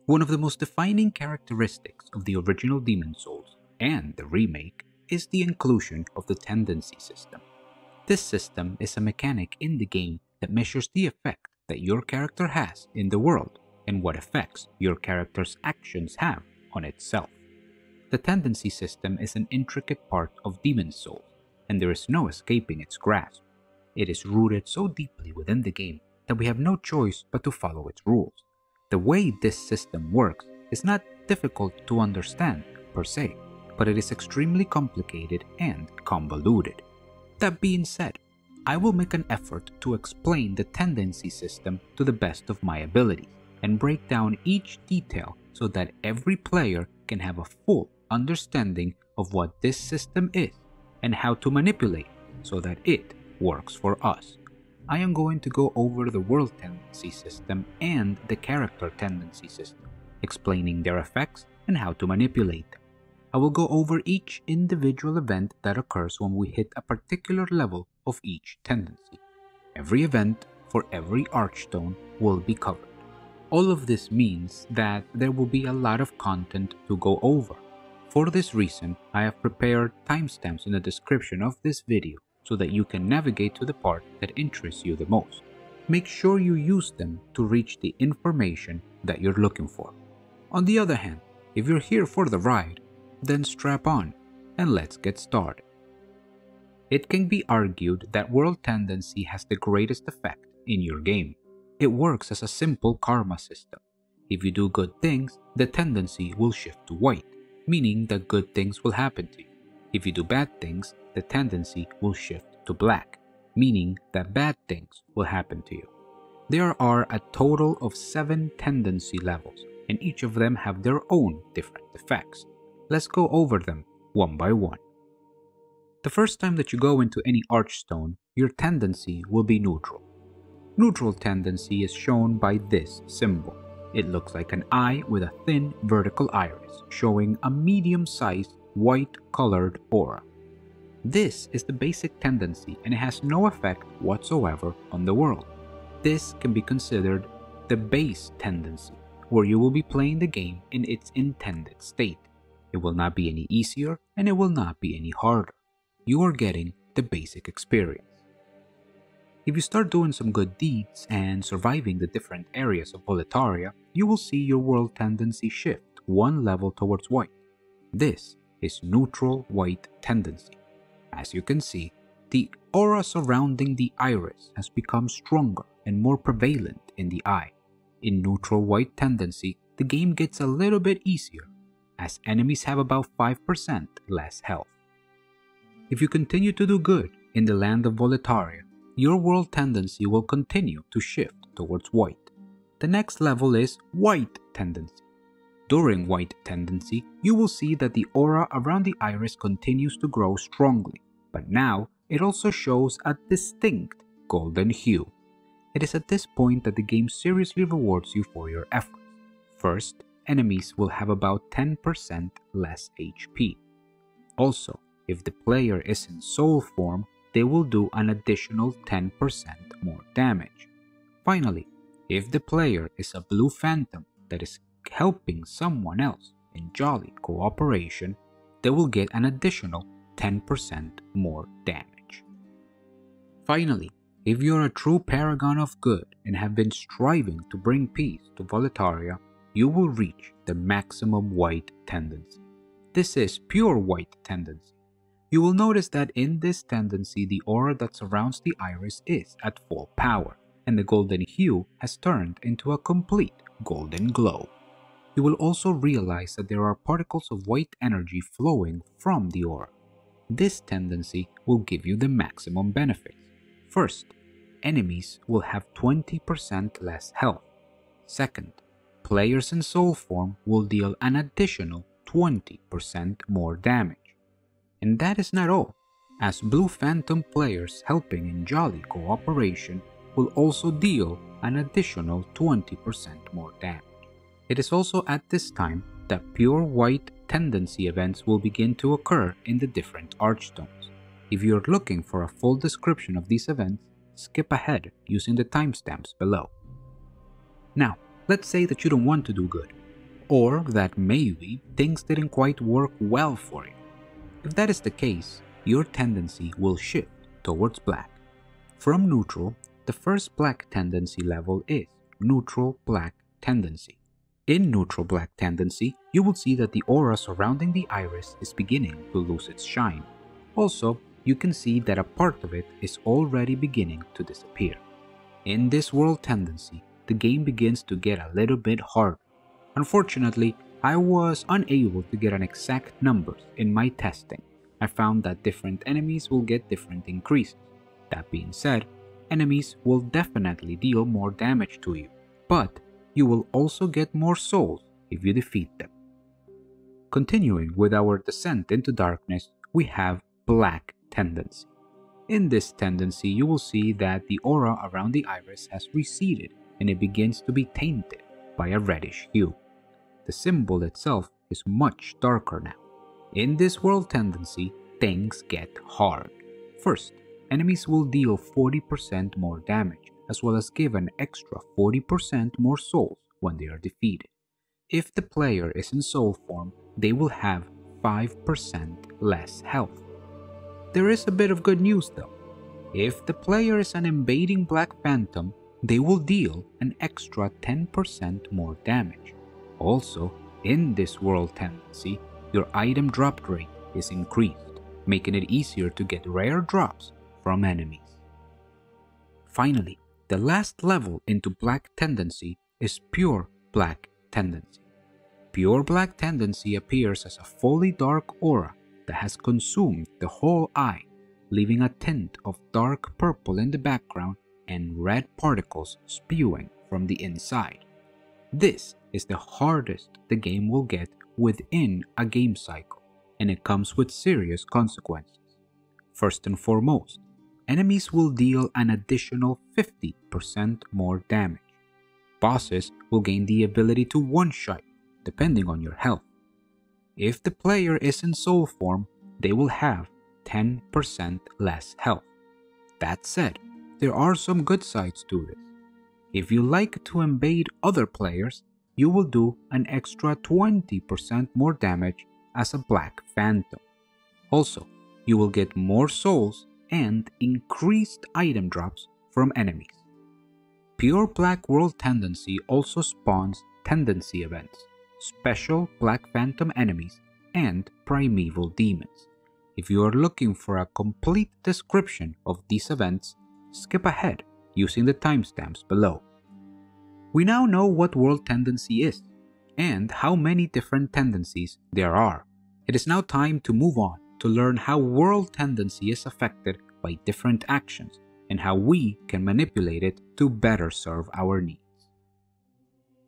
One of the most defining characteristics of the original Demon's Souls and the remake is the inclusion of the tendency system. This system is a mechanic in the game that measures the effect that your character has in the world and what effects your character's actions have on itself. The tendency system is an intricate part of Demon's Souls, and there is no escaping its grasp. It is rooted so deeply within the game that we have no choice but to follow its rules. The way this system works is not difficult to understand per se, but it is extremely complicated and convoluted. That being said, I will make an effort to explain the tendency system to the best of my abilities and break down each detail so that every player can have a full understanding of what this system is and how to manipulate it so that it works for us. I am going to go over the world tendency system and the character tendency system, explaining their effects and how to manipulate them. I will go over each individual event that occurs when we hit a particular level of each tendency. Every event for every Archstone will be covered. All of this means that there will be a lot of content to go over. For this reason, I have prepared timestamps in the description of this video so that you can navigate to the part that interests you the most. Make sure you use them to reach the information that you're looking for. On the other hand, if you're here for the ride, then strap on and let's get started. It can be argued that world tendency has the greatest effect in your game. It works as a simple karma system. If you do good things, the tendency will shift to white, meaning that good things will happen to you. If you do bad things, the tendency will shift to black, meaning that bad things will happen to you. There are a total of 7 tendency levels, and each of them have their own different effects. Let's go over them one by one. The first time that you go into any Archstone, your tendency will be neutral. Neutral tendency is shown by this symbol. It looks like an eye with a thin vertical iris, showing a medium-sized white-colored aura. This is the basic tendency and it has no effect whatsoever on the world. This can be considered the base tendency, where you will be playing the game in its intended state. It will not be any easier and it will not be any harder. You are getting the basic experience. If you start doing some good deeds and surviving the different areas of Boletaria, you will see your world tendency shift one level towards white. This is neutral white tendency. As you can see, the aura surrounding the iris has become stronger and more prevalent in the eye. In neutral white tendency, the game gets a little bit easier, as enemies have about 5% less health. If you continue to do good in the land of Boletaria, your world tendency will continue to shift towards white. The next level is white tendency. During white tendency, you will see that the aura around the iris continues to grow strongly, but now it also shows a distinct golden hue. It is at this point that the game seriously rewards you for your efforts. First, enemies will have about 10% less HP. Also, if the player is in soul form, they will do an additional 10% more damage. Finally, if the player is a blue phantom that is helping someone else in jolly cooperation, they will get an additional 10% more damage. Finally, if you're a true paragon of good and have been striving to bring peace to Boletaria, you will reach the maximum white tendency. This is pure white tendency. You will notice that in this tendency, the aura that surrounds the iris is at full power, and the golden hue has turned into a complete golden glow. You will also realize that there are particles of white energy flowing from the aura. This tendency will give you the maximum benefits. First, enemies will have 20% less health. Second, players in soul form will deal an additional 20% more damage. And that is not all, as Blue Phantom players helping in jolly cooperation will also deal an additional 20% more damage. It is also at this time that pure white tendency events will begin to occur in the different Archstones. If you are looking for a full description of these events, skip ahead using the timestamps below. Now, let's say that you don't want to do good. or that maybe things didn't quite work well for you. If that is the case, your tendency will shift towards black. From neutral, the first black tendency level is neutral black tendency. In neutral black tendency, you will see that the aura surrounding the iris is beginning to lose its shine. Also, you can see that a part of it is already beginning to disappear. In this world tendency, the game begins to get a little bit harder. Unfortunately, I was unable to get an exact numbers in my testing. I found that different enemies will get different increases. That being said, enemies will definitely deal more damage to you, but you will also get more souls if you defeat them. Continuing with our descent into darkness, we have black tendency. In this tendency, you will see that the aura around the iris has receded and it begins to be tainted by a reddish hue. The symbol itself is much darker now. In this world tendency, things get hard. First, enemies will deal 40% more damage, as well as give an extra 40% more souls when they are defeated. If the player is in soul form, they will have 5% less health. There is a bit of good news though. If the player is an invading black phantom, they will deal an extra 10% more damage. Also, in this world tendency, your item drop rate is increased, making it easier to get rare drops from enemies. Finally, the last level into black tendency is pure black tendency. Pure black tendency appears as a fully dark aura that has consumed the whole eye, leaving a tint of dark purple in the background and red particles spewing from the inside. This is the hardest the game will get within a game cycle, and it comes with serious consequences. First and foremost, enemies will deal an additional 50% more damage. Bosses will gain the ability to one-shot, depending on your health. If the player is in soul form, they will have 10% less health. That said, there are some good sides to this. If you like to invade other players, you will do an extra 20% more damage as a black phantom. Also, you will get more souls and increased item drops from enemies. Pure Black World Tendency also spawns tendency events, special Black Phantom enemies, and Primeval Demons. If you are looking for a complete description of these events, skip ahead using the timestamps below. We now know what World Tendency is, and how many different tendencies there are. It is now time to move on to learn how World Tendency is affected by different actions, and how we can manipulate it to better serve our needs.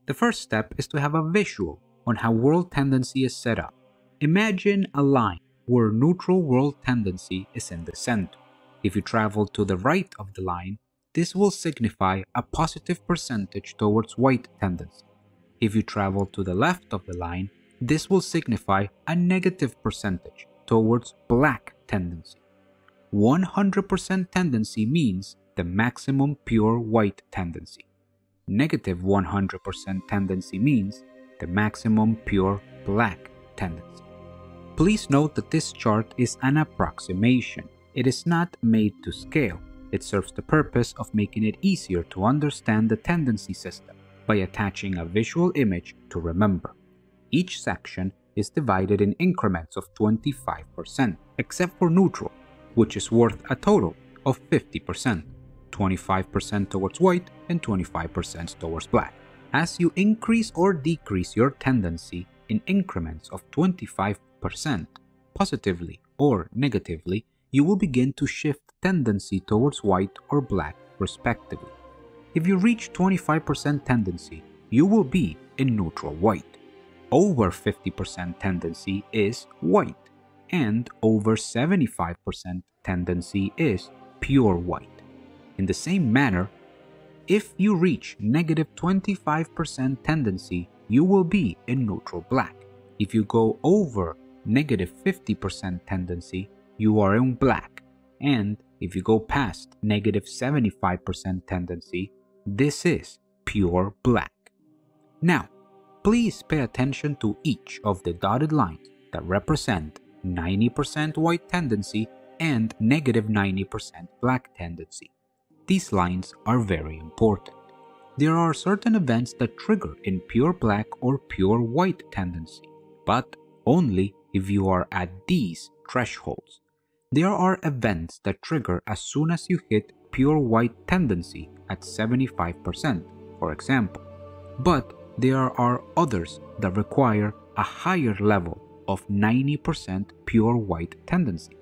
The first step is to have a visual on how World Tendency is set up. Imagine a line where neutral World Tendency is in the center. If you travel to the right of the line, this will signify a positive percentage towards white tendency. If you travel to the left of the line, this will signify a negative percentage towards black tendency. 100% tendency means the maximum pure white tendency. Negative 100% tendency means the maximum pure black tendency. Please note that this chart is an approximation. It is not made to scale. It serves the purpose of making it easier to understand the tendency system by attaching a visual image to remember. Each section is divided in increments of 25%, except for neutral, which is worth a total of 50%, 25% towards white and 25% towards black. As you increase or decrease your tendency in increments of 25%, positively or negatively, you will begin to shift tendency towards white or black respectively. If you reach 25% tendency, you will be in neutral white. Over 50% tendency is white, and over 75% tendency is pure white. In the same manner, if you reach negative 25% tendency, you will be in neutral black. If you go over negative 50% tendency, you are in black, and if you go past negative 75% tendency, this is pure black. Now, Please pay attention to each of the dotted lines that represent 90% white tendency and negative 90% black tendency. These lines are very important. There are certain events that trigger in pure black or pure white tendency, but only if you are at these thresholds. There are events that trigger as soon as you hit pure white tendency at 75%, for example, but there are others that require a higher level of 90% pure white tendency.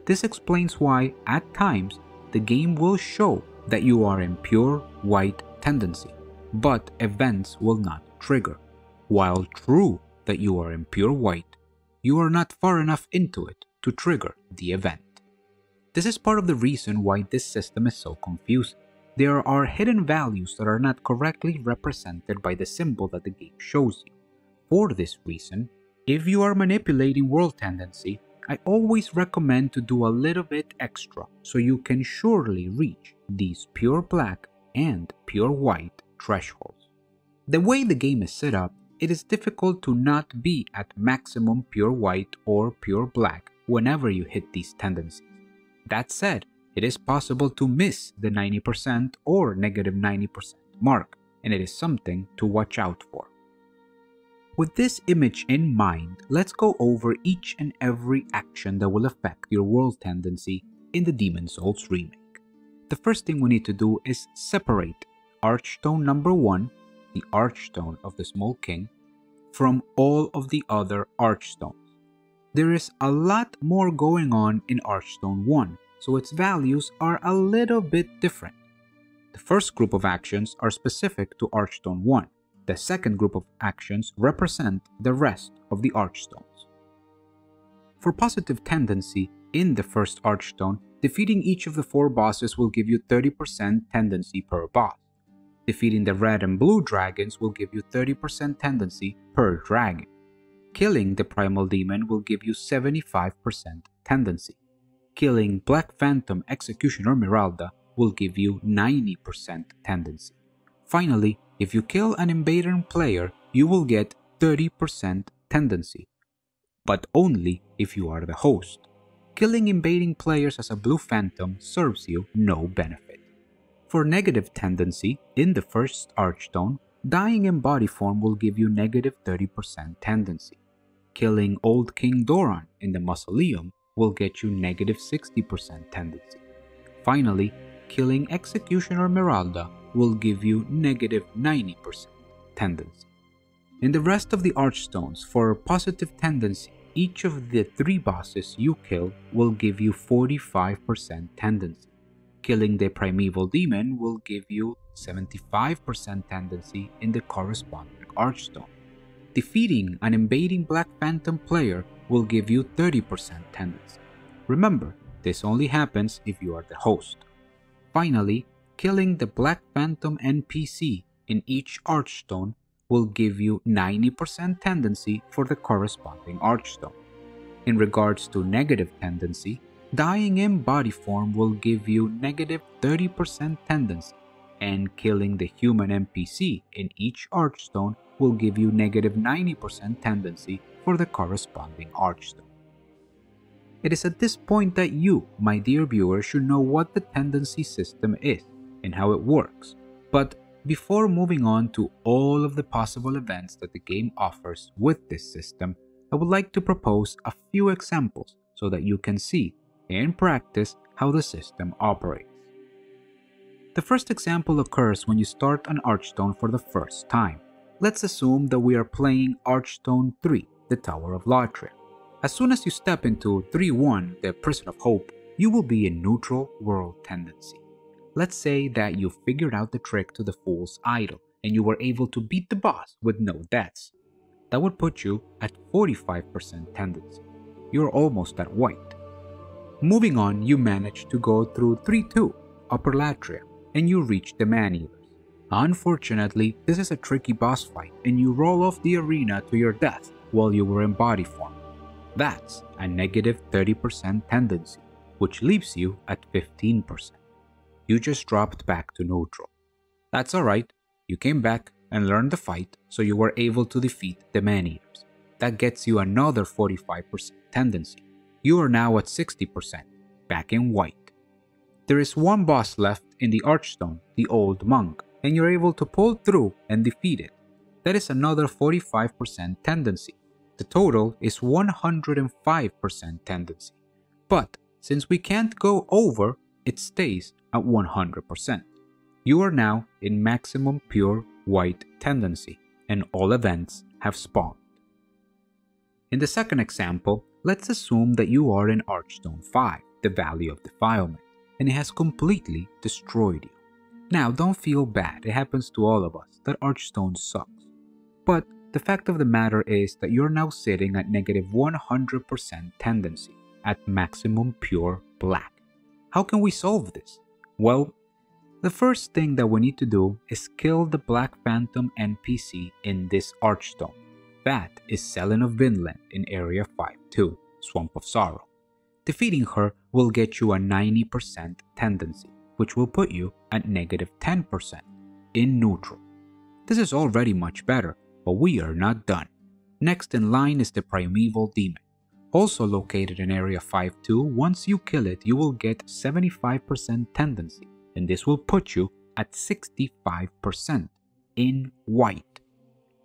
This explains why, at times, the game will show that you are in pure white tendency, but events will not trigger. While true that you are in pure white, you are not far enough into it to trigger the event. This is part of the reason why this system is so confusing. There are hidden values that are not correctly represented by the symbol that the game shows you. For this reason, if you are manipulating world tendency, I always recommend to do a little bit extra so you can surely reach these pure black and pure white thresholds. The way the game is set up, it is difficult to not be at maximum pure white or pure black whenever you hit these tendencies. That said, it is possible to miss the 90% or negative 90% mark, and it is something to watch out for. With this image in mind, let's go over each and every action that will affect your world tendency in the Demon's Souls remake. The first thing we need to do is separate Archstone number 1, the Archstone of the Small King, from all of the other Archstones. There is a lot more going on in Archstone 1, so its values are a little bit different. The first group of actions are specific to Archstone 1. The second group of actions represent the rest of the Archstones. For positive tendency, in the first Archstone, defeating each of the 4 bosses will give you 30% tendency per boss. Defeating the red and blue dragons will give you 30% tendency per dragon. Killing the Primeval Demon will give you 75% tendency. Killing Black Phantom Executioner Miralda will give you 90% tendency. Finally, if you kill an invading player, you will get 30% tendency, but only if you are the host. Killing invading players as a Blue Phantom serves you no benefit. For negative tendency, in the first Archstone, dying in body form will give you negative 30% tendency. Killing Old King Doran in the Mausoleum will get you negative 60% tendency. Finally, killing Executioner Miralda will give you negative 90% tendency. In the rest of the Archstones, for positive tendency, each of the 3 bosses you kill will give you 45% tendency. Killing the Primeval Demon will give you 75% tendency in the corresponding Archstone. Defeating an invading Black Phantom player will give you 30% tendency. Remember, this only happens if you are the host. Finally, killing the Black Phantom NPC in each Archstone will give you 90% tendency for the corresponding Archstone. In regards to negative tendency, dying in body form will give you negative 30% tendency, and killing the human NPC in each Archstone will give you negative 90% tendency for the corresponding Archstone. It is at this point that you, my dear viewer, should know what the tendency system is and how it works. But before moving on to all of the possible events that the game offers with this system, I would like to propose a few examples so that you can see in practice how the system operates. The first example occurs when you start an Archstone for the first time. Let's assume that we are playing Archstone 3, the Tower of Latria. As soon as you step into 3-1, the Prison of Hope, you will be in neutral world tendency. Let's say that you figured out the trick to the Fool's Idol and you were able to beat the boss with no deaths. That would put you at 45% tendency. You're almost at white. Moving on, you manage to go through 3-2, Upper Latria, and you reach the Man-Eaters. Unfortunately, this is a tricky boss fight and you roll off the arena to your death while you were in body form. That's a negative 30% tendency, which leaves you at 15%. You just dropped back to neutral. That's alright, you came back and learn the fight, so you were able to defeat the man-eaters. That gets you another 45% tendency. You are now at 60%, back in white. There is one boss left in the Archstone, the Old Monk, and you're able to pull through and defeat it. That is another 45% tendency. The total is 105% tendency. But since we can't go over, it stays at 100%. You are now in maximum pure white tendency, and all events have spawned. In the second example, let's assume that you are in Archstone 5, the Valley of Defilement, and it has completely destroyed you. Now, don't feel bad, it happens to all of us that Archstone sucks. But the fact of the matter is that you're now sitting at negative 100% tendency, at maximum pure black. How can we solve this? Well, the first thing that we need to do is kill the Black Phantom NPC in this Archstone. That is Selen of Vinland in Area 5-2, Swamp of Sorrow. Defeating her will get you a 90% tendency, which will put you at negative 10% in neutral. This is already much better, but we are not done. Next in line is the Primeval Demon. Also located in Area 5-2, once you kill it, you will get 75% tendency, and this will put you at 65% in white.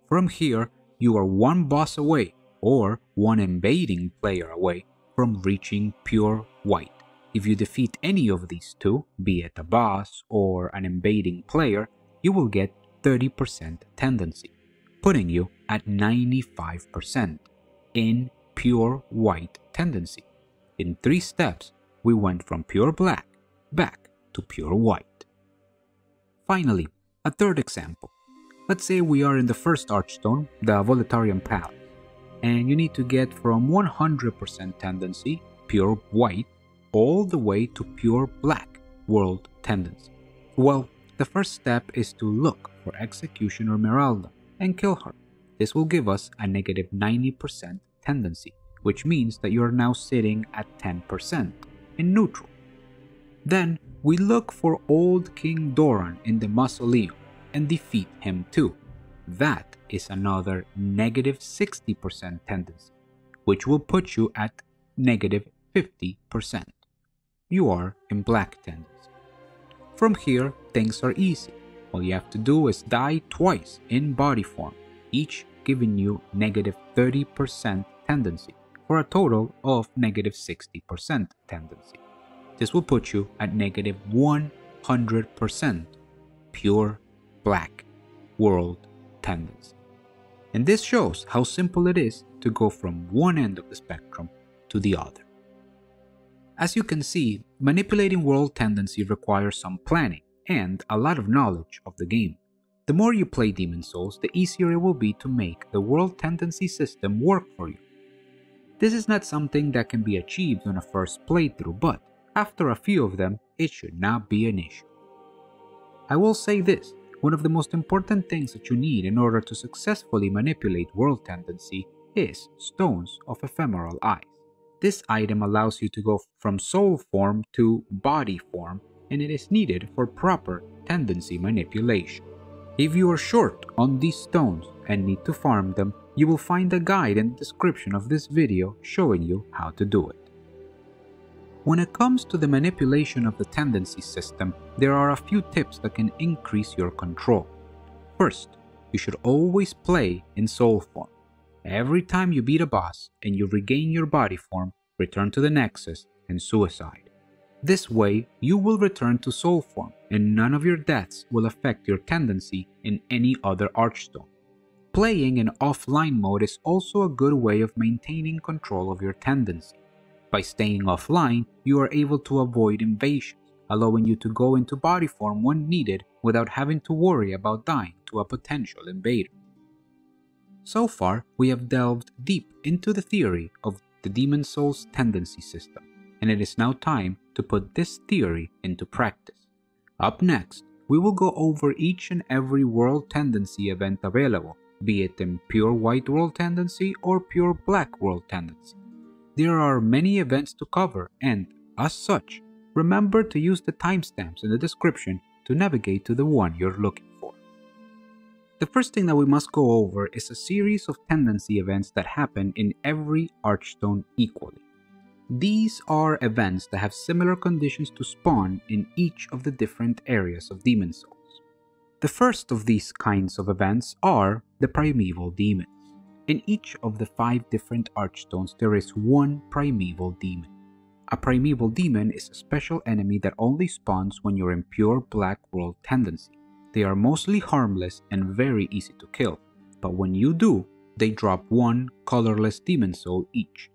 From here, you are one boss away, or one invading player away, from reaching pure white. If you defeat any of these two, be it a boss or an invading player, you will get 30% tendency, putting you at 95% in pure white tendency. In 3 steps, we went from pure black back to pure white. Finally, a third example. Let's say we are in the first Archstone, the Voletarian Palace, and you need to get from 100% tendency, pure white, all the way to pure black world tendency. Well, the first step is to look for Executioner Meralda and kill her. This will give us a negative 90% tendency, which means that you are now sitting at 10% in neutral. Then we look for Old King Doran in the Mausoleum and defeat him too. That is another negative 60% tendency, which will put you at negative 50%. You are in black tendency. From here, things are easy. All you have to do is die twice in body form, each giving you negative 30% tendency, for a total of negative 60% tendency. This will put you at negative 100% pure black world tendency. And this shows how simple it is to go from one end of the spectrum to the other. As you can see, manipulating world tendency requires some planning and a lot of knowledge of the game. The more you play Demon Souls, the easier it will be to make the world tendency system work for you. This is not something that can be achieved on a first playthrough, but after a few of them, it should not be an issue. I will say this, one of the most important things that you need in order to successfully manipulate world tendency is Stones of Ephemeral Eyes. This item allows you to go from soul form to body form, and it is needed for proper tendency manipulation. If you are short on these stones and need to farm them, you will find a guide in the description of this video showing you how to do it. When it comes to the manipulation of the tendency system, there are a few tips that can increase your control. First, you should always play in soul form. Every time you beat a boss and you regain your body form, return to the Nexus and suicide. This way, you will return to soul form and none of your deaths will affect your tendency in any other Archstone. Playing in offline mode is also a good way of maintaining control of your tendency. By staying offline, you are able to avoid invasions, allowing you to go into body form when needed without having to worry about dying to a potential invader. So far, we have delved deep into the theory of the Demon Souls tendency system, and it is now time to put this theory into practice. Up next, we will go over each and every world tendency event available, be it in pure white world tendency or pure black world tendency. There are many events to cover and, as such, remember to use the timestamps in the description to navigate to the one you're looking for. The first thing that we must go over is a series of tendency events that happen in every Archstone equally. These are events that have similar conditions to spawn in each of the different areas of Demon Souls. The first of these kinds of events are the Primeval Demons. In each of the 5 different Archstones there is one Primeval Demon. A Primeval Demon is a special enemy that only spawns when you're in pure Black World tendency. They are mostly harmless and very easy to kill, but when you do, they drop one colorless Demon Soul each.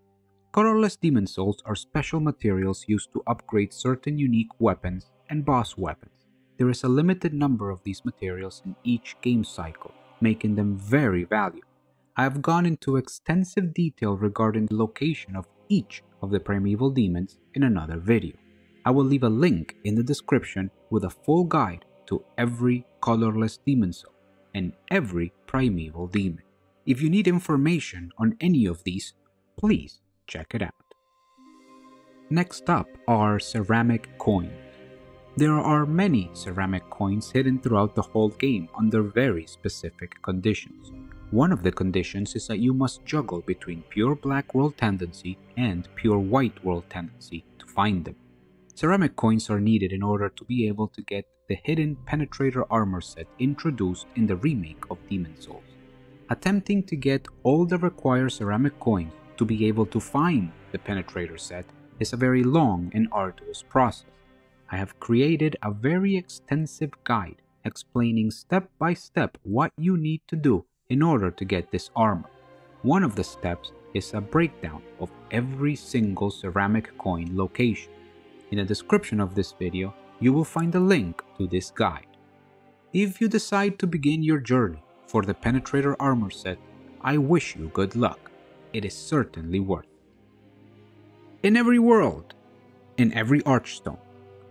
Colorless Demon Souls are special materials used to upgrade certain unique weapons and boss weapons. There is a limited number of these materials in each game cycle, making them very valuable. I have gone into extensive detail regarding the location of each of the Primeval Demons in another video. I will leave a link in the description with a full guide to every colorless Demon Soul and every Primeval Demon. If you need information on any of these, please check it out. Next up are ceramic coins. There are many ceramic coins hidden throughout the whole game under very specific conditions. One of the conditions is that you must juggle between pure Black World tendency and pure White World tendency to find them. Ceramic coins are needed in order to be able to get the hidden Penetrator armor set introduced in the remake of Demon Souls. Attempting to get all the required ceramic coins to be able to find the Penetrator set is a very long and arduous process. I have created a very extensive guide explaining step by step what you need to do in order to get this armor. One of the steps is a breakdown of every single ceramic coin location. In the description of this video, you will find a link to this guide. If you decide to begin your journey for the Penetrator armor set, I wish you good luck. It is certainly worth it. In every world, in every Archstone,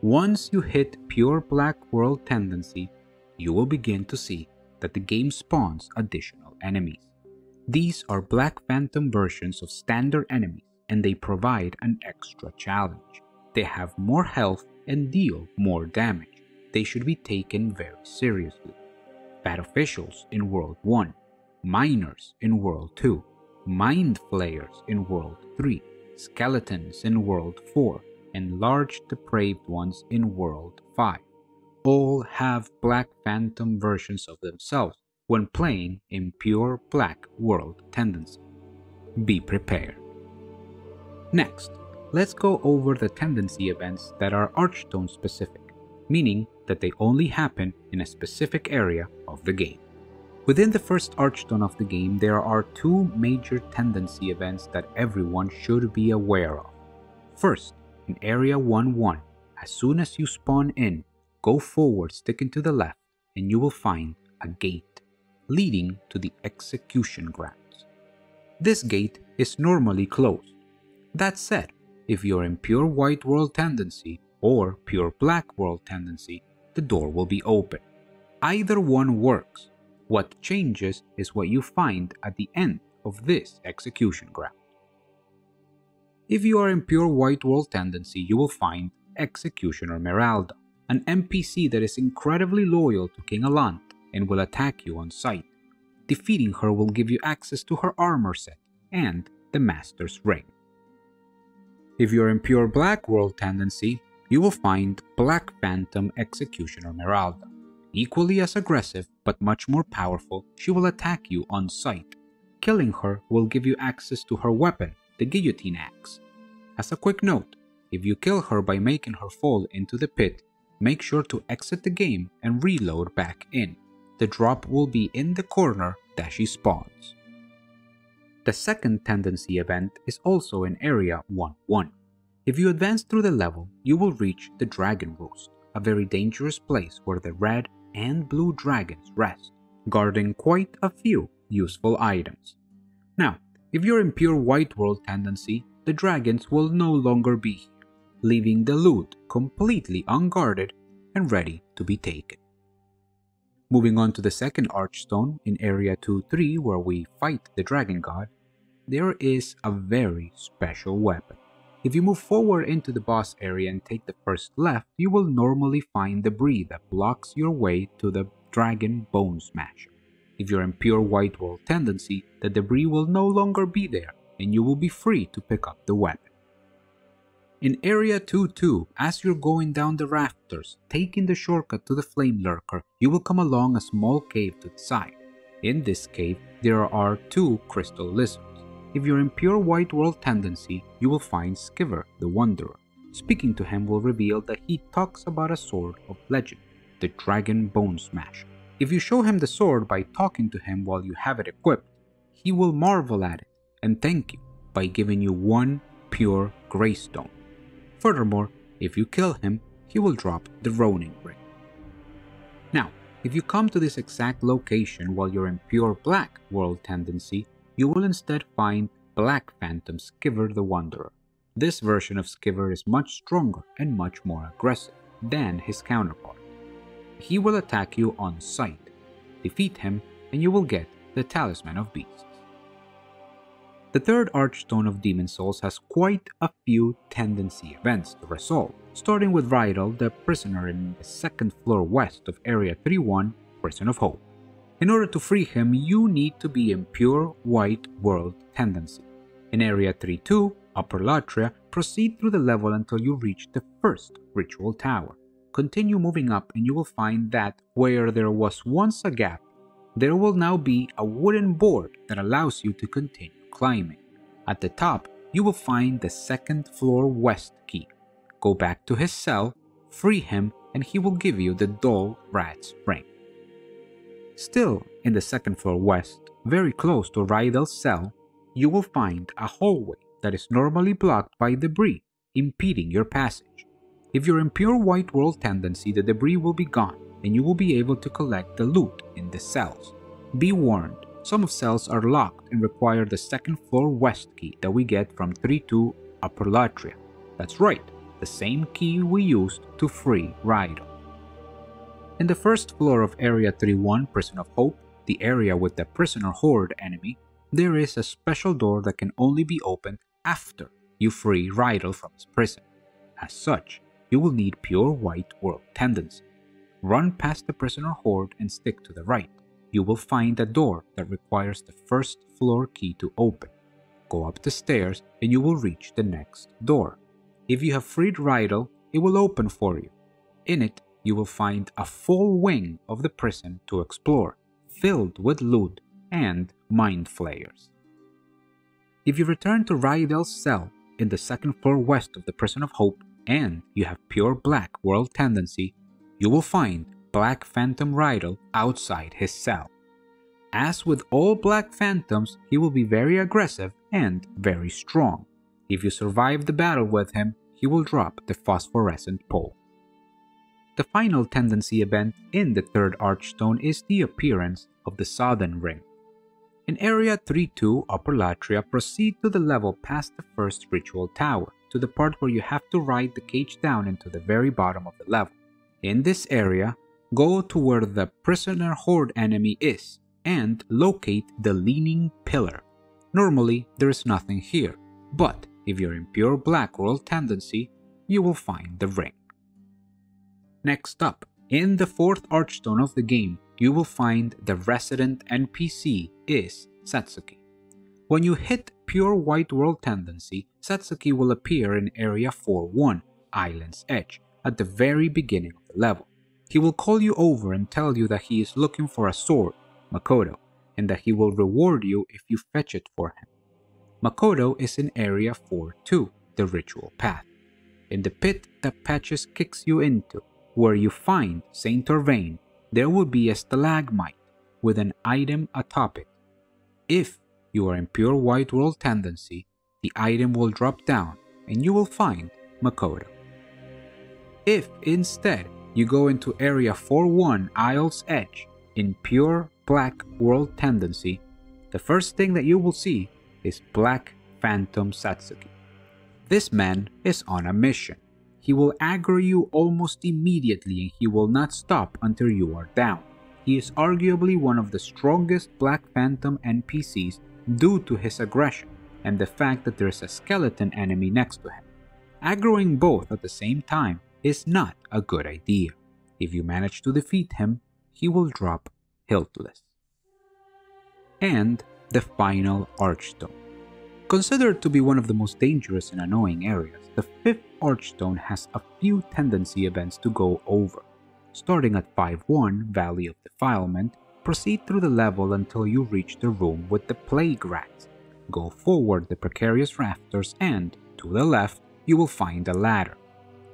once you hit pure Black World tendency, you will begin to see that the game spawns additional enemies. These are Black Phantom versions of standard enemies, and they provide an extra challenge. They have more health and deal more damage. They should be taken very seriously. Bad Officials in World 1, Miners in World 2, Mind Flayers in World 3, Skeletons in World 4, and Large Depraved Ones in World 5. All have Black Phantom versions of themselves when playing in pure Black World tendency. Be prepared. Next, let's go over the tendency events that are Archstone specific, meaning that they only happen in a specific area of the game. Within the first Archstone of the game, there are 2 major tendency events that everyone should be aware of. First, in Area 1-1, as soon as you spawn in, go forward sticking to the left and you will find a gate leading to the execution grounds. This gate is normally closed. That said, if you're in pure White World tendency or pure Black World tendency, the door will be open. Either one works. What changes is what you find at the end of this execution ground. If you are in pure White World tendency, you will find Executioner Meralda, an NPC that is incredibly loyal to King Allant and will attack you on sight. Defeating her will give you access to her armor set and the Master's Ring. If you're in pure Black World tendency, you will find Black Phantom Executioner Meralda. Equally as aggressive but much more powerful, she will attack you on sight. Killing her will give you access to her weapon, the Guillotine Axe. As a quick note, if you kill her by making her fall into the pit, make sure to exit the game and reload back in. The drop will be in the corner that she spawns. The second tendency event is also in Area 1-1. If you advance through the level, you will reach the Dragon Roost, a very dangerous place where the red and blue dragons rest, guarding quite a few useful items. Now, if you're in pure White World tendency, the dragons will no longer be here, leaving the loot completely unguarded and ready to be taken. Moving on to the second Archstone in Area 2-3 where we fight the Dragon God, there is a very special weapon. If you move forward into the boss area and take the first left, you will normally find debris that blocks your way to the Dragon Bone Smasher. If you're in pure white world tendency, the debris will no longer be there and you will be free to pick up the weapon. In Area 2-2, as you're going down the rafters, taking the shortcut to the Flame Lurker, you will come along a small cave to the side. In this cave, there are 2 crystal lizards. If you're in pure white world tendency, you will find Scivir, the Wanderer. Speaking to him will reveal that he talks about a sword of legend, the Dragon Bone Smasher. If you show him the sword by talking to him while you have it equipped, he will marvel at it and thank you by giving you 1 pure Greystone. Furthermore, if you kill him, he will drop the Ronin Ring. Now, if you come to this exact location while you're in pure black world tendency, you will instead find Black Phantom Scivir the Wanderer. This version of Scivir is much stronger and much more aggressive than his counterpart. He will attack you on sight. Defeat him and you will get the Talisman of Beasts. The third Archstone of Demon Souls has quite a few tendency events to resolve, starting with Rydell, the prisoner in the 2nd floor west of Area 3-1, Prison of Hope. In order to free him, you need to be in pure white world tendency. In Area 3-2, Upper Latria, proceed through the level until you reach the 1st Ritual Tower. Continue moving up and you will find that where there was once a gap, there will now be a wooden board that allows you to continue climbing. At the top, you will find the 2nd floor west key. Go back to his cell, free him, and he will give you the Dull Rat's Ring. Still in the 2nd floor west, very close to Rydell's cell, you will find a hallway that is normally blocked by debris, impeding your passage. If you're in pure white world tendency, the debris will be gone, and you will be able to collect the loot in the cells. Be warned, some of cells are locked and require the 2nd floor west key that we get from 3-2 Upper Latria. That's right, the same key we used to free Rydell. In the 1st floor of Area 3-1 Prison of Hope, the area with the Prisoner Horde enemy, there is a special door that can only be opened after you free Rydell from his prison. As such, you will need pure white world tendency. Run past the Prisoner Horde and stick to the right. You will find a door that requires the 1st floor key to open. Go up the stairs and you will reach the next door. If you have freed Rydell, it will open for you. In it, you will find a full wing of the prison to explore, filled with loot and mind flayers. If you return to Rydell's cell in the 2nd floor west of the Prison of Hope and you have pure black world tendency, you will find Black Phantom Rydell outside his cell. As with all Black Phantoms, he will be very aggressive and very strong. If you survive the battle with him, he will drop the phosphorescent pole. The final tendency event in the 3rd Archstone is the appearance of the Sodden Ring. In Area 3-2 Upper Latria, proceed to the level past the 1st Ritual Tower, to the part where you have to ride the cage down into the very bottom of the level. In this area, go to where the Prisoner Horde enemy is and locate the Leaning Pillar. Normally, there is nothing here, but if you're in pure black world tendency, you will find the ring. Next up, in the 4th Archstone of the game, you will find the resident NPC is Satsuki. When you hit pure white world tendency, Satsuki will appear in Area 4-1, Island's Edge, at the very beginning of the level. He will call you over and tell you that he is looking for a sword, Makoto, and that he will reward you if you fetch it for him. Makoto is in Area 4-2, the Ritual Path. In the pit that Patches kicks you into, where you find Saint Orvain, there will be a stalagmite with an item atop it. If you are in pure white world tendency, the item will drop down and you will find Makoto. If instead you go into Area 4-1 Isle's Edge in pure black world tendency, the first thing that you will see is Black Phantom Satsuki. This man is on a mission. He will aggro you almost immediately and he will not stop until you are down. He is arguably one of the strongest Black Phantom NPCs due to his aggression and the fact that there is a skeleton enemy next to him. Aggroing both at the same time is not a good idea. If you manage to defeat him, he will drop hiltless. and the final Archstone. Considered to be one of the most dangerous and annoying areas, the 5th Archstone has a few tendency events to go over. Starting at 5-1, Valley of Defilement, proceed through the level until you reach the room with the Plague Rats. Go forward the Precarious Rafters and, to the left, you will find a ladder.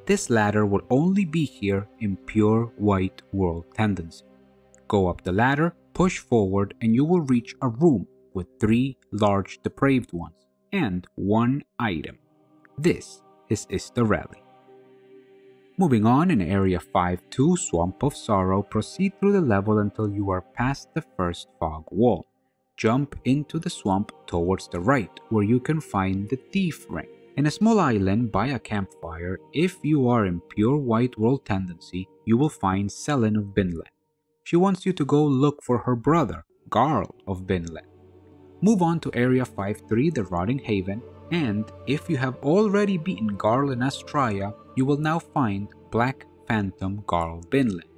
This ladder will only be here in pure white world tendency. Go up the ladder, push forward, and you will reach a room with 3 large depraved ones and 1 item. This is Istarelle. Moving on, in area 5-2, Swamp of Sorrow, proceed through the level until you are past the first fog wall. Jump into the swamp towards the right, where you can find the Thief Ring. In a small island by a campfire, if you are in pure white world tendency, you will find Selen of Vinland. She wants you to go look for her brother, Garl of Vinland. Move on to area 5-3, the Rotting Haven, and if you have already beaten Garl in Astraea, you will now find Black Phantom Garl Vinland.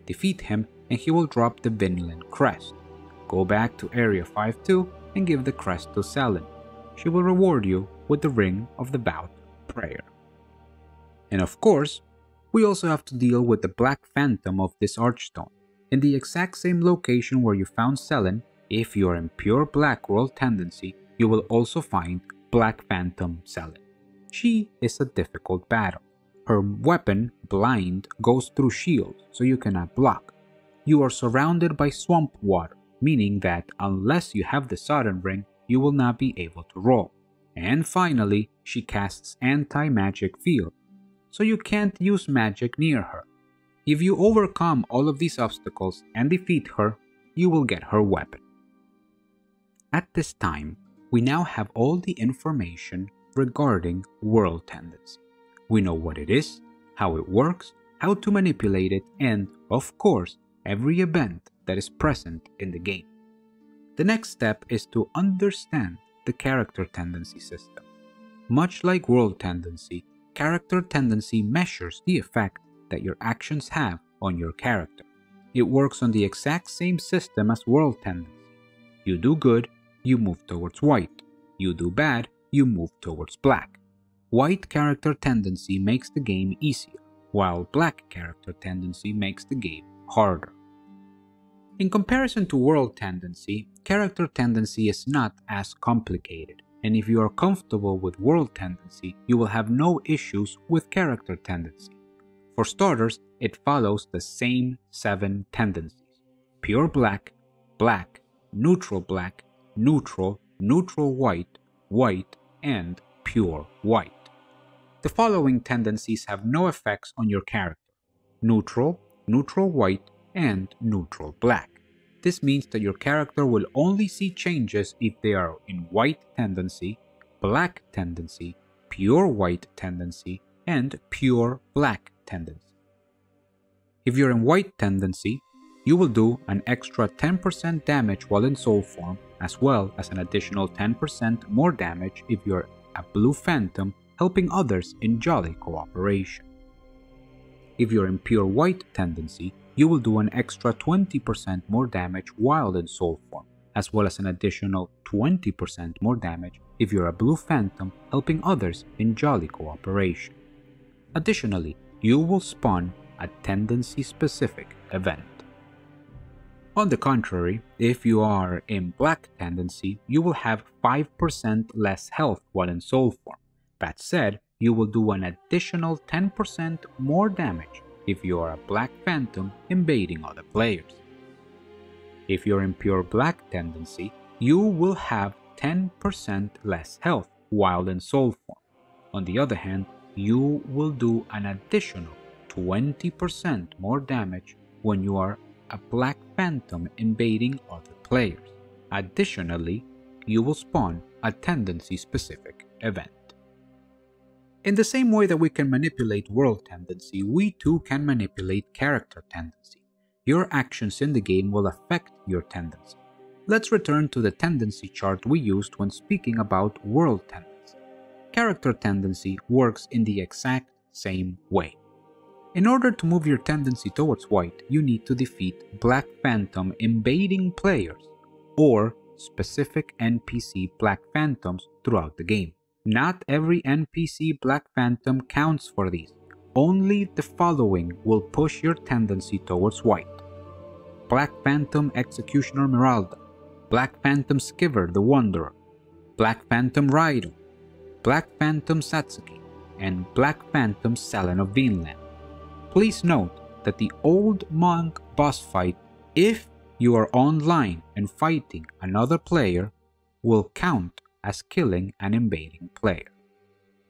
Defeat him and he will drop the Vinland Crest. Go back to area 5-2 and give the crest to Selen. She will reward you with the Ring of the Vowed Prayer. And of course, we also have to deal with the Black Phantom of this Archstone. In the exact same location where you found Selen, if you are in pure black world tendency, you will also find Black Phantom Selen. She is a difficult battle. Her weapon, Blind, goes through shields, so you cannot block. You are surrounded by swamp water, meaning that unless you have the Sodden Ring, you will not be able to roll. And finally, she casts Anti-Magic Field, so you can't use magic near her. If you overcome all of these obstacles and defeat her, you will get her weapon. At this time, we now have all the information regarding world tendency. We know what it is, how it works, how to manipulate it, and, of course, every event that is present in the game. The next step is to understand the character tendency system. Much like world tendency, character tendency measures the effect that your actions have on your character. It works on the exact same system as world tendency. You do good, you move towards white. You do bad, you move towards black. White character tendency makes the game easier, while black character tendency makes the game harder. In comparison to world tendency, character tendency is not as complicated, and if you are comfortable with world tendency, you will have no issues with character tendency. For starters, it follows the same 7 tendencies: pure black, black, neutral, neutral white, white, and pure white. The following tendencies have no effects on your character: neutral, neutral white, and neutral black. This means that your character will only see changes if they are in white tendency, black tendency, pure white tendency, and pure black tendency. If you're in white tendency, you will do an extra 10% damage while in soul form, as well as an additional 10% more damage if you're a blue phantom helping others in jolly cooperation. If you're in pure white tendency, you will do an extra 20% more damage while in soul form, as well as an additional 20% more damage if you're a blue phantom helping others in jolly cooperation. Additionally, you will spawn a tendency-specific event. On the contrary, if you are in black tendency, you will have 5% less health while in soul form. That said, you will do an additional 10% more damage if you are a black phantom invading other players. If you're in pure black tendency, you will have 10% less health while in soul form. On the other hand, you will do an additional 20% more damage when you are a black phantom invading other players. Additionally, you will spawn a tendency-specific event. In the same way that we can manipulate world tendency, we too can manipulate character tendency. Your actions in the game will affect your tendency. Let's return to the tendency chart we used when speaking about world tendency. Character tendency works in the exact same way. In order to move your tendency towards white, you need to defeat Black Phantom invading players, or specific NPC Black Phantoms throughout the game. Not every NPC Black Phantom counts for these. Only the following will push your tendency towards white: Black Phantom Executioner Meralda, Black Phantom Scivir the Wanderer, Black Phantom Rydell, Black Phantom Satsuki, and Black Phantom Selen of Vinland. Please note that the Old Monk boss fight, if you are online and fighting another player, will count as killing an invading player.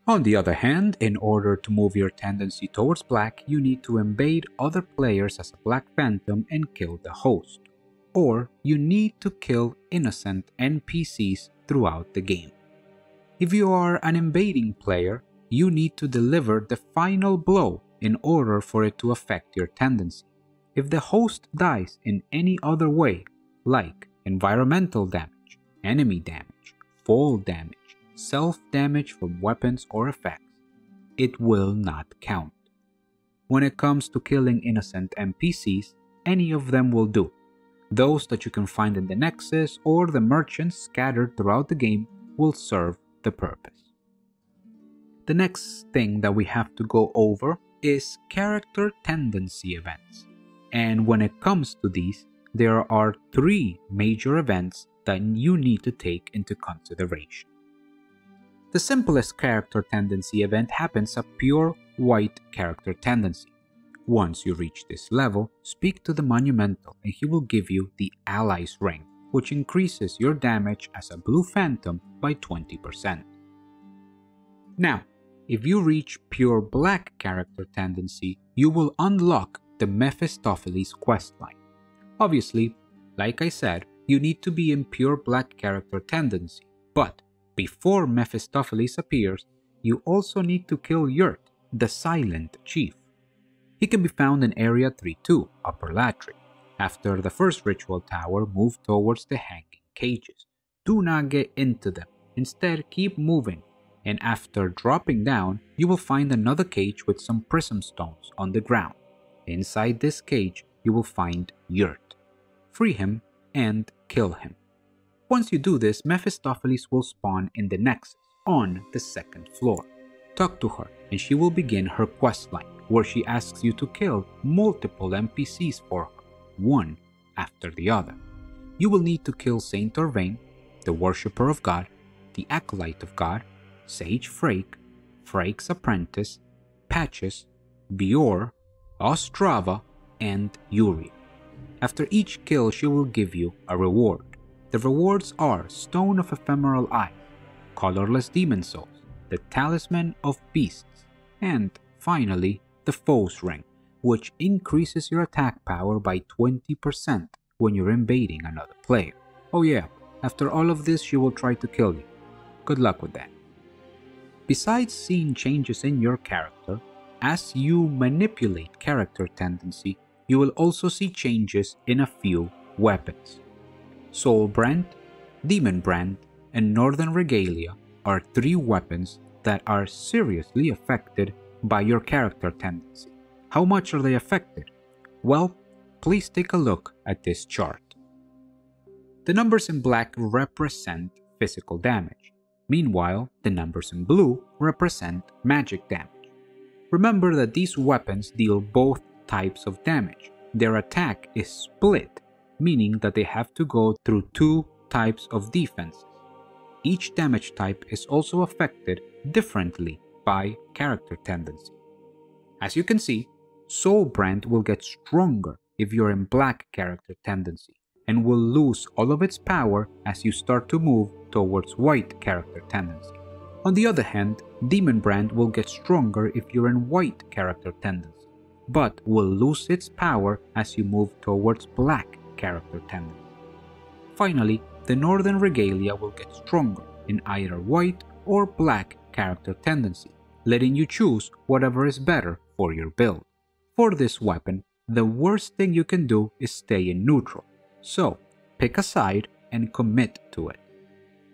On the other hand, in order to move your tendency towards black, you need to invade other players as a Black Phantom and kill the host. Or you need to kill innocent NPCs throughout the game. If you are an invading player, you need to deliver the final blow in order for it to affect your tendency. If the host dies in any other way, like environmental damage, enemy damage, fall damage, self-damage from weapons or effects, it will not count. When it comes to killing innocent NPCs, any of them will do. Those that you can find in the Nexus or the merchants scattered throughout the game will serve the purpose. The next thing that we have to go over is character tendency events. And when it comes to these, there are 3 major events that you need to take into consideration. The simplest character tendency event happens a pure white character tendency. Once you reach this level, speak to the Monumental and he will give you the Allies Ring, which increases your damage as a blue phantom by 20%. Now, if you reach pure black character tendency, you will unlock the Mephistopheles questline. Obviously, like I said, you need to be in pure black character tendency, but before Mephistopheles appears, you also need to kill Yurt, the Silent Chief. He can be found in Area 3-2, Upper Latry. After the first ritual tower, move towards the hanging cages. Do not get into them, instead keep moving, and after dropping down, you will find another cage with some prism stones on the ground. Inside this cage, you will find Yurt. Free him and kill him. Once you do this, Mephistopheles will spawn in the Nexus, on the 2nd floor. Talk to her and she will begin her questline, where she asks you to kill multiple NPCs for her, one after the other. You will need to kill Saint Orvain, the Worshipper of God, the Acolyte of God, Sage Frake, Frake's Apprentice, Patches, Bior, Ostrava, and Uriel. After each kill, she will give you a reward. The rewards are Stone of Ephemeral Eye, Colorless Demon Souls, the Talisman of Beasts, and finally, the Foe's Ring, which increases your attack power by 20% when you're invading another player. Oh yeah, after all of this, she will try to kill you. Good luck with that. Besides seeing changes in your character, as you manipulate character tendency, you will also see changes in a few weapons. Soulbrandt, Demonbrandt, and Northern Regalia are 3 weapons that are seriously affected by your character tendency. How much are they affected? Well, please take a look at this chart. The numbers in black represent physical damage. Meanwhile, the numbers in blue represent magic damage. Remember that these weapons deal both types of damage. Their attack is split, meaning that they have to go through 2 types of defenses. Each damage type is also affected differently by character tendency. As you can see, Soulbrandt will get stronger if you're in black character tendency, and will lose all of its power as you start to move towards white character tendency. On the other hand, Demonbrandt will get stronger if you're in white character tendency, but will lose its power as you move towards black character tendency. Finally, the Northern Regalia will get stronger in either white or black character tendency, letting you choose whatever is better for your build. For this weapon, the worst thing you can do is stay in neutral, so pick a side and commit to it.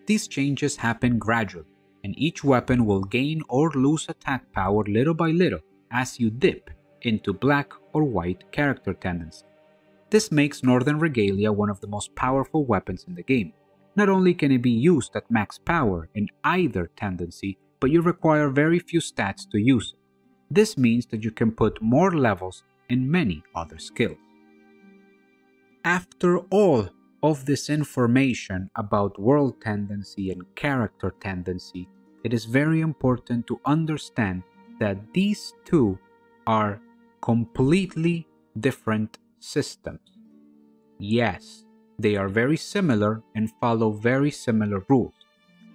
These changes happen gradually, and each weapon will gain or lose attack power little by little as you dip into black or white character tendency. This makes Northern Regalia one of the most powerful weapons in the game, Not only can it be used at max power in either tendency, but you require very few stats to use it. This means that you can put more levels in many other skills. After all of this information about world tendency and character tendency, it is very important to understand that these two are completely different systems. Yes, they are very similar and follow very similar rules.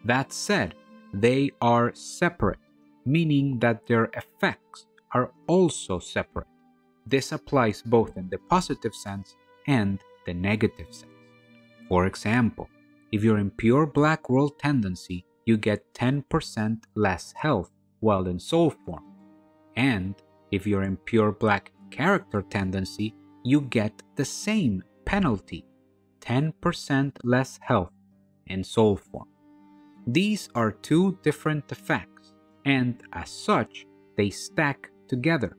That said, they are separate, meaning that their effects are also separate. This applies both in the positive sense and the negative sense. For example, if you're in pure black world tendency, you get 10% less health while in soul form. And if you're in pure black character tendency, you get the same penalty, 10% less health in soul form. These are two different effects, and as such, they stack together.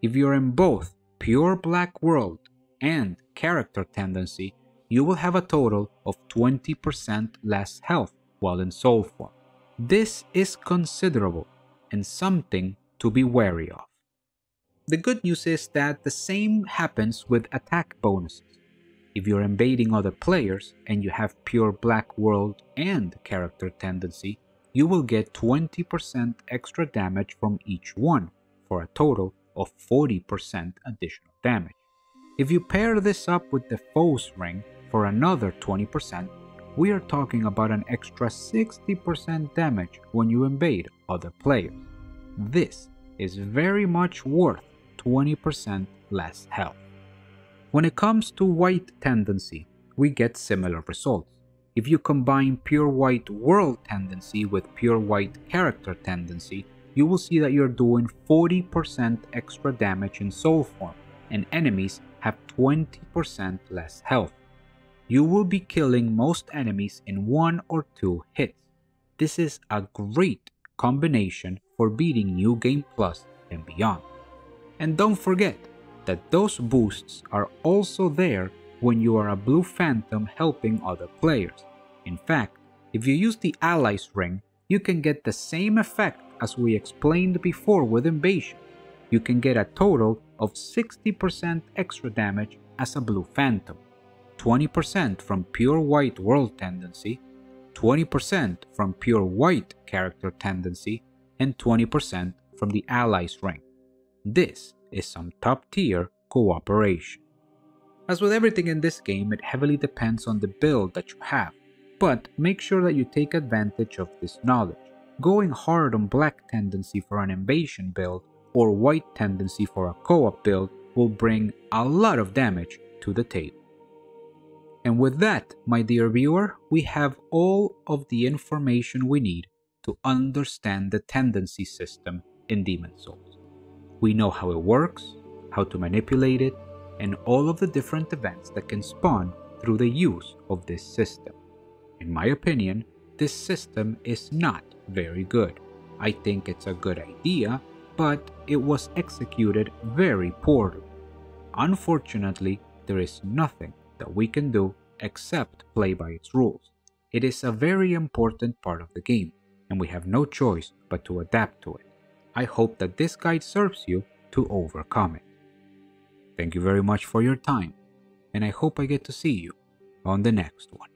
If you're in both pure black world and character tendency, you will have a total of 20% less health while in soul form. This is considerable and something to be wary of. The good news is that the same happens with attack bonuses. If you're invading other players and you have pure black world and character tendency, you will get 20% extra damage from each one, for a total of 40% additional damage. If you pair this up with the foe's ring for another 20%, we are talking about an extra 60% damage when you invade other players. This is very much worth 20% less health. When it comes to white tendency, we get similar results. If you combine pure white world tendency with pure white character tendency, you will see that you're doing 40% extra damage in soul form, and enemies have 20% less health. You will be killing most enemies in 1 or 2 hits. This is a great combination for beating New Game Plus and beyond. And don't forget that those boosts are also there when you are a blue phantom helping other players. In fact, if you use the allies ring, you can get the same effect as we explained before with invasion. You can get a total of 60% extra damage as a blue phantom, 20% from pure white world tendency, 20% from pure white character tendency, and 20% from the allies ring. This is some top tier cooperation. As with everything in this game, it heavily depends on the build that you have, but make sure that you take advantage of this knowledge. Going hard on black tendency for an invasion build or white tendency for a co-op build will bring a lot of damage to the table. And with that, my dear viewer, we have all of the information we need to understand the tendency system in Demon's Souls. We know how it works, how to manipulate it, and all of the different events that can spawn through the use of this system. In my opinion, this system is not very good. I think it's a good idea, but it was executed very poorly. Unfortunately, there is nothing that we can do except play by its rules. It is a very important part of the game, and we have no choice but to adapt to it. I hope that this guide serves you to overcome it. Thank you very much for your time, and I hope I get to see you on the next one.